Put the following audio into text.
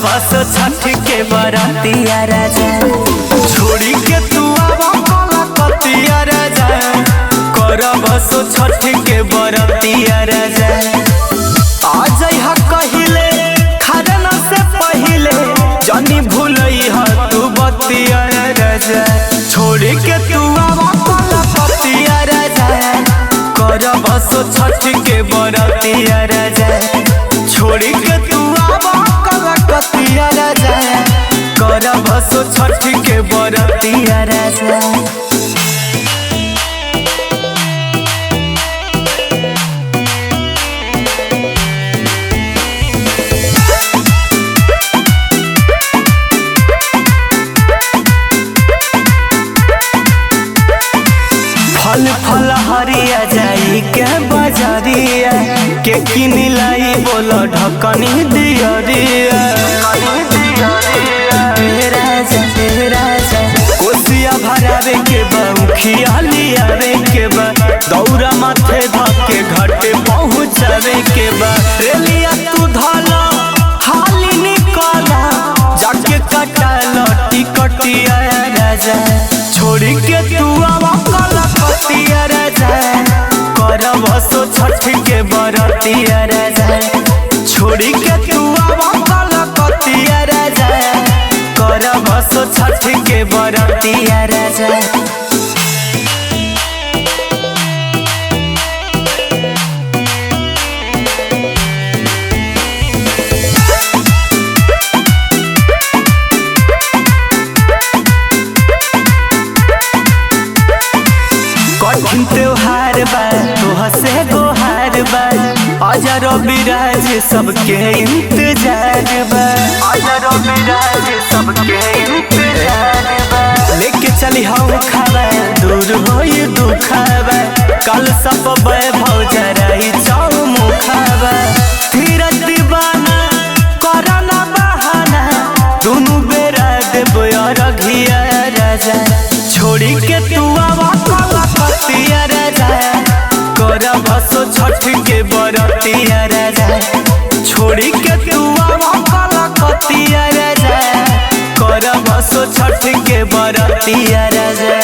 बस छठ के बरातिया राजा छोड़ी के तू आवा कलकतिया राजा कर बस छठ के बरातिया राजा आ जइहा कहिले खरना से पहिले जानी भूलई ह तू बतिया राजा छोड़ी के तू आवा कलकतिया राजा कर बस छठ के बरातिया राजा छोड़ी के तू आवा कलकतिया राजा कर बस छठ के बरातिया राजा फल फल हरिया जाई के बजरिया के किन लाई बोलो ढकनी दियरिया कोसिया भरावे के बा मुखिया लियावे के बा दौरा माथे धके घाटे पहुँचावे के बा रेलिया तू धला हाली निकला जाके कटाला टिकटिया राजा छोड़ी के तू आवा कलकतिया राजा कर बसो छठ के बरातिया राजा छोड़ी के तू आवा कलकतिया राजा कर बसो छठ के बरातिया राजा कठिन त्योहार बा तोह से गोहार बा अजर बिराज सबके इंतजार बा अजर बिराज सबके इंतजार बा लेके चली हम खावा दूर होई दुखावा कल सब वैभव जराई चाऊ मुखावा धीरज दीवाना करना बहाना दोनों बेरा देबो अरघिया राजा छोड़ी के तू आवा कलकतिया राजा कर बसो छठ के बरातिया राजा छोड़ी के तू आवा कलकतिया राजा कर बसो छठ के बरातिया राजा।